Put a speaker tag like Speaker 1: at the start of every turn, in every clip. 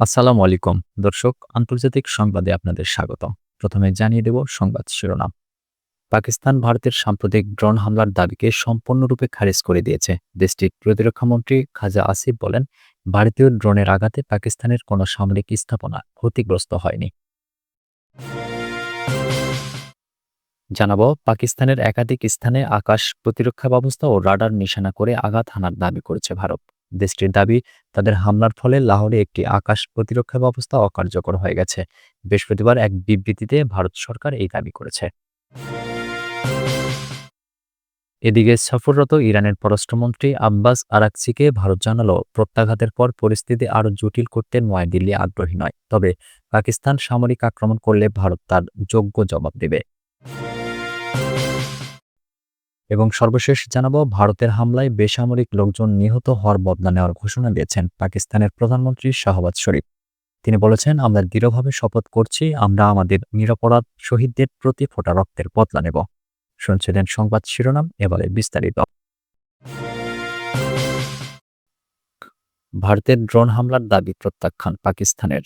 Speaker 1: আসসালামু আলাইকুম দর্শক, আন্তর্জাতিক সংবাদে আপনাদের স্বাগতম। প্রথমে জানিয়ে দেব সংবাদ শিরোনাম। পাকিস্তান ভারতের সাম্প্রতিক ড্রোন হামলার দাবিকে সম্পূর্ণরূপে খারিজ করে দিয়েছে। দেশটির প্রতিরক্ষা মন্ত্রী খাজা আসিফ বলেন, ভারতীয় ড্রোনের আঘাতে পাকিস্তানের কোনো সামরিক স্থাপনা ক্ষতিগ্রস্ত হয়নি। জানাবো, পাকিস্তানের একাধিক স্থানে আকাশ প্রতিরক্ষা ব্যবস্থা ও রাডার নিশানা করে আঘাত হানার দাবি করেছে ভারত। দেশটির দাবি, তাদের হামলার ফলে লাহোরে একটি আকাশ প্রতিরক্ষা ব্যবস্থা অকার্যকর হয়ে গেছে। বৃহস্পতিবার এক বিবৃতিতে ভারত সরকার এই দাবি করেছে। এদিকে সফররত ইরানের পররাষ্ট্রমন্ত্রী আব্বাস আরাকচিকে ভারত জানালো, প্রত্যাঘাতের পর পরিস্থিতি আরও জটিল করতে নয়াদিল্লি আগ্রহী নয়, তবে পাকিস্তান সামরিক আক্রমণ করলে ভারত তার যোগ্য জবাব দেবে। এবং সর্বশেষ জানাবো, ভারতের হামলায় বেসামরিক লোকজন নিহত হওয়ার বদলা নেওয়ার ঘোষণা দিয়েছেন পাকিস্তানের প্রধানমন্ত্রী শাহবাজ শরীফ। তিনি বলেছেন, আমরা দৃঢ়ভাবে শপথ করছি, আমরা আমাদের নিরপরাধ শহীদদের প্রতি ফোঁটা রক্তের বদলা নেব। শুনছিলেন সংবাদ শিরোনাম, এবারে বিস্তারিত। ভারতের ড্রোন হামলার দাবি প্রত্যাখ্যান পাকিস্তানের।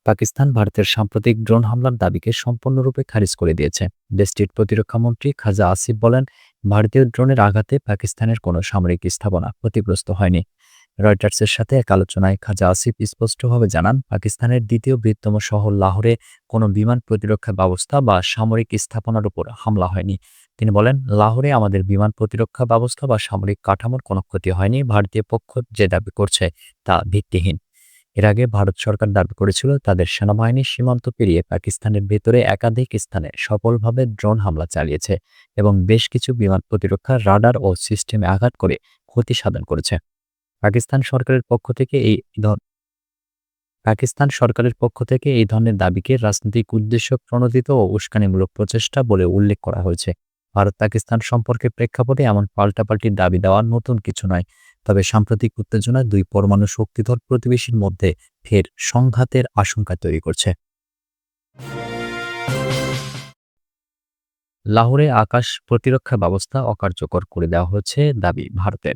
Speaker 1: পাকিস্তান ভারতের সাম্প্রতিক ড্রোন হামলার দাবিকে সম্পূর্ণরূপে খারিজ করে দিয়েছে। দেশটির প্রতিরক্ষা মন্ত্রী খাজা আসিফ বলেন, ভারতীয় ড্রোনের আঘাতে পাকিস্তানের কোনো সামরিক স্থাপনা ক্ষতিগ্রস্ত হয়নি। রয়টার্সের সাথে এক আলোচনায় খাজা আসিফ স্পষ্টভাবে জানান, পাকিস্তানের দ্বিতীয় বৃহত্তম শহর লাহোরে কোনো বিমান প্রতিরক্ষা ব্যবস্থা বা সামরিক স্থাপনার উপর হামলা হয়নি। তিনি বলেন, লাহোরে আমাদের বিমান প্রতিরক্ষা ব্যবস্থা বা সামরিক কাঠামোর কোনো ক্ষতি হয়নি। ভারতীয় পক্ষ যে দাবি করছে তা ভিত্তিহীন। এর আগে ভারত সরকার দাবি করেছিল, তাদের সেনাবাহিনী সীমান্ত পেরিয়ে পাকিস্তানের ভেতরে একাধিক স্থানে সফলভাবে ড্রোন হামলা চালিয়েছে এবং বেশ কিছু বিমান প্রতিরক্ষা রাডার ও সিস্টেমে আঘাত করে ক্ষতি সাধন করেছে। পাকিস্তান সরকারের পক্ষ থেকে এই ধর- পাকিস্তান সরকারের পক্ষ থেকে এই ধরনের দাবিকে রাজনৈতিক উদ্দেশ্য প্রণোদিত ও উস্কানিমূলক প্রচেষ্টা বলে উল্লেখ করা হয়েছে। ভারত পাকিস্তান সম্পর্কে প্রেক্ষাপটে এমন পাল্টাপাল্টি দাবি দেওয়া নতুন কিছু নয়, তবে সাম্প্রতিক উত্তেজনা দুই পরমাণু শক্তিধর প্রতিবেশীর মধ্যে ফের সংঘাতের আশঙ্কা তৈরি করছে। লাহোরে আকাশ প্রতিরক্ষা ব্যবস্থা অকার্যকর করে দেওয়া হচ্ছে দাবি ভারতের।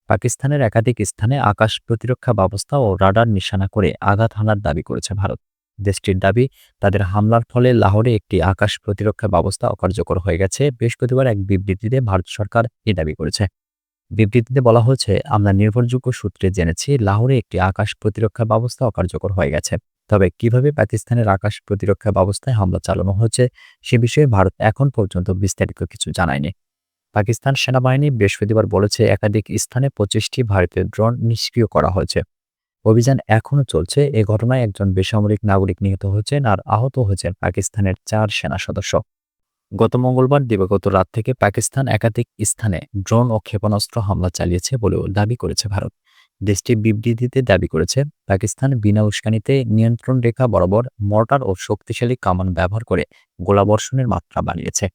Speaker 1: পাকিস্তানের একাধিক স্থানে আকাশ প্রতিরক্ষা ব্যবস্থা ও রাডার নিশানা করে আঘাত হানার দাবি করেছে ভারত। দেশটির দাবি, তাদের হামলার ফলে লাহোরে একটি আকাশ প্রতিরক্ষা ব্যবস্থা অকার্যকর হয়ে গেছে। বৃহস্পতিবার এক বিবৃতিতে ভারত সরকার এ দাবি করেছে। বিবৃতিতে বলা হয়েছে, আমরা নির্ভরযোগ্য সূত্রে জেনেছি লাহোরে একটি আকাশ প্রতিরক্ষা ব্যবস্থা অকার্যকর হয়ে গেছে। তবে কিভাবে পাকিস্তানের আকাশ প্রতিরক্ষা ব্যবস্থায় হামলা চালানো হয়েছে সে বিষয়ে ভারত এখন পর্যন্ত বিস্তারিত কিছু জানায়নি। পাকিস্তান সেনাবাহিনী বৃহস্পতিবার বলেছে, একাধিক স্থানে 25টি ভারতীয় ড্রোন নিষ্ক্রিয় করা হয়েছে। অভিযান এখনও চলছে। এ ঘটনায় একজন বেসামরিক নাগরিক নিহত হয়েছেন আর আহত হয়েছেন পাকিস্তানের 4 সেনা সদস্য। গত মঙ্গলবার দিবাগত রাত থেকে পাকিস্তান একাধিক স্থানে ড্রোন ও ক্ষেপণাস্ত্র হামলা চালিয়েছে বলেও দাবি করেছে ভারত। দেশটি বিবৃতিতে দাবি করেছে, পাকিস্তান বিনা উস্কানিতে নিয়ন্ত্রণ রেখা বরাবর মর্টার ও শক্তিশালী কামান ব্যবহার করে গোলাবর্ষণের মাত্রা বাড়িয়েছে।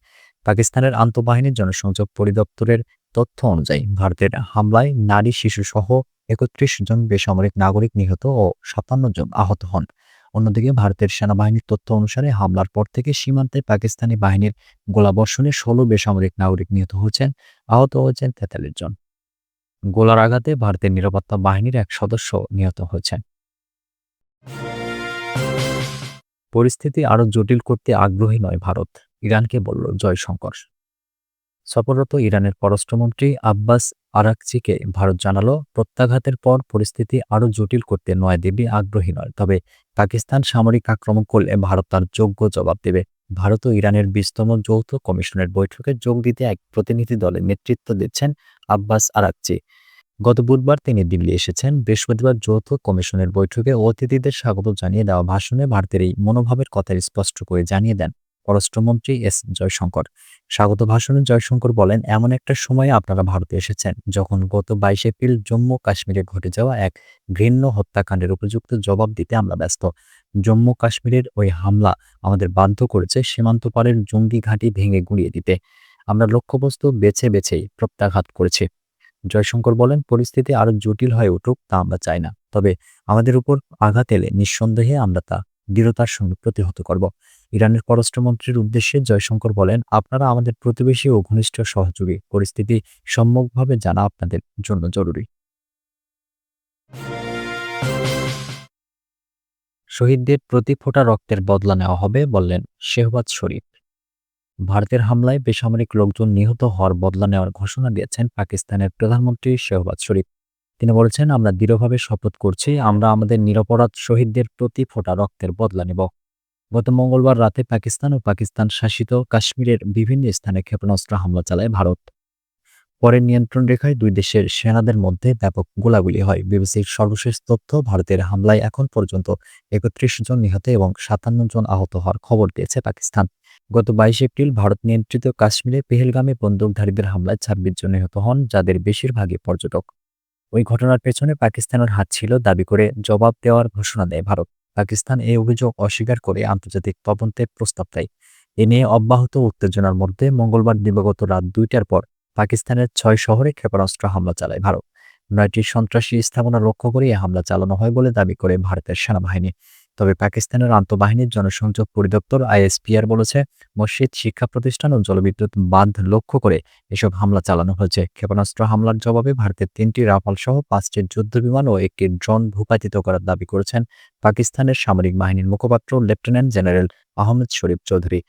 Speaker 1: পাকিস্তানের আন্তঃবাহিনী জনসংযোগ পরিদপ্তরের তথ্য অনুযায়ী, ভারতের হামলায় নারী শিশুসহ 31 জন বেসামরিক নাগরিক নিহত ও 57 জন আহত হন। অন্যদিকে ভারতের সেনাবাহিনীর তথ্য অনুসারে, হামলার পর থেকে সীমান্তে পাকিস্তানি বাহিনীর গোলাবর্ষণে 16 বেসামরিক নাগরিক নিহত হয়েছেন, আহত হয়েছেন 43 জন। গোলার আঘাতে ভারতের নিরাপত্তা বাহিনীর এক সদস্য নিহত হয়েছেন। পরিস্থিতি আরও জটিল করতে আগ্রহী নয় ভারত, ইরানকে বলল জয়শঙ্কর। সফররত ইরানের পররাষ্ট্রমন্ত্রী আব্বাস আরাকচিকে ভারত জানালো, প্রত্যাঘাতের পর পরিস্থিতি আরও জটিল করতে নয়াদিল্লি আগ্রহী নয়, তবে পাকিস্তান সামরিক আক্রমণ করলে ভারত তার যোগ্য জবাব দেবে। ভারত ও ইরানের 20তম যৌথ কমিশনের বৈঠকে যোগ দিতে এক প্রতিনিধি দলের নেতৃত্ব দিচ্ছেন আব্বাস আরাকচি। গত বুধবার তিনি দিল্লি এসেছেন। বৃহস্পতিবার যৌথ কমিশনের বৈঠকে অতিথিদের স্বাগত জানিয়ে দেওয়া ভাষণে ভারতের এই মনোভাবের কথা স্পষ্ট করে জানিয়ে দেন পররাষ্ট্রমন্ত্রী এস জয়শঙ্কর। স্বাগত ভাষণে জয়শঙ্কর বলেন, এমন একটা সময়ে আপনারা ভারতে এসেছেন যখন গত 22 এপ্রিল জম্মু কাশ্মীরে ঘটে যাওয়া এক ঘৃণ্য হত্যাকাণ্ডের উপযুক্ত জবাব দিতে আমরা ব্যস্ত। জম্মু কাশ্মীরের ওই হামলা আমাদের বাধ্য করেছে সীমান্ত পারের জঙ্গি ঘাঁটি ভেঙে গুঁড়িয়ে দিতে। আমরা লক্ষ্যবস্তু বেছে বেছেই প্রত্যাঘাত করেছি। জয়শঙ্কর বলেন, পরিস্থিতি আরও জটিল হয়ে উঠুক তা আমরা চাই না, তবে আমাদের উপর আঘাত এলে নিঃসন্দেহে আমরা তা দৃঢ়তার সঙ্গে প্রতিহত করব। ইরানের পররাষ্ট্রমন্ত্রীর উদ্দেশ্যে জয়শঙ্কর বলেন, আপনারা আমাদের প্রতিবেশী ও ঘনিষ্ঠ সহযোগী, পরিস্থিতি সম্যকভাবে জানা আপনাদের জন্য জরুরি। শহীদদের প্রতি ফোঁটা রক্তের বদলা নেওয়া হবে বললেন শেহবাজ শরীফ। ভারতের হামলায় বেসামরিক লোকজন নিহত হওয়ার বদলা নেওয়ার ঘোষণা দিয়েছেন পাকিস্তানের প্রধানমন্ত্রী শেহবাজ শরীফ। তিনি বলেছেন, আমরা দৃঢ়ভাবে শপথ করছি, আমরা আমাদের নিরপরাধ শহীদদের প্রতি ফোঁটা রক্তের বদলা নেব। গত মঙ্গলবার রাতে পাকিস্তান ও পাকিস্তান শাসিত কাশ্মীরের বিভিন্ন স্থানে ক্ষেপণাস্ত্র হামলা চালায় ভারত। পরে নিয়ন্ত্রণ রেখায় দুই দেশের সেনাদের মধ্যে ব্যাপক গোলাগুলি হয়। বিবিসির সর্বশেষ তথ্য, ভারতের হামলায় এখন পর্যন্ত ৩১ জন নিহত এবং ৫৭ জন আহত হওয়ার খবর দিয়েছে পাকিস্তান। গত ২২ এপ্রিল ভারত নিয়ন্ত্রিত কাশ্মীরে পেহেলগামে বন্দুকধারীদের হামলায় ২৬ জন নিহত হন, যাদের বেশিরভাগই পর্যটক। ওই ঘটনার পেছনে পাকিস্তানের হাত ছিল দাবি করে জবাব দেওয়ার ঘোষণা দেয় ভারত। পাকিস্তান এই অভিযোগ অস্বীকার করে আন্তর্জাতিক তদন্তের প্রস্তাব দেয়। এ নিয়ে অব্যাহত উত্তেজনার মধ্যে মঙ্গলবার দিবাগত রাত ২টার পর পাকিস্তানের ৬ শহরে ক্ষেপণাস্ত্র হামলা চালায় ভারত। ৯টি সন্ত্রাসী স্থাপনা লক্ষ্য করে এই হামলা চালানো হয় বলে দাবি করে ভারতের সেনাবাহিনী। তবে পাকিস্তানের আন্তঃবাহিনীর জনসংযোগ পরিদপ্তর আইএসপিআর বলেছে, মসজিদ, শিক্ষা প্রতিষ্ঠান ও জলবিদ্যুৎ বাঁধ লক্ষ্য করে এসব হামলা চালানো হয়েছে। ক্ষেপণাস্ত্র হামলার জবাবে ভারতের ৩টি রাফাল সহ ৫টি যুদ্ধবিমান ও একটি ড্রোন ভূপাতিত করার দাবি করেছেন পাকিস্তানের সামরিক বাহিনীর মুখপাত্র লেফটেন্যান্ট জেনারেল আহমেদ শরীফ চৌধুরী।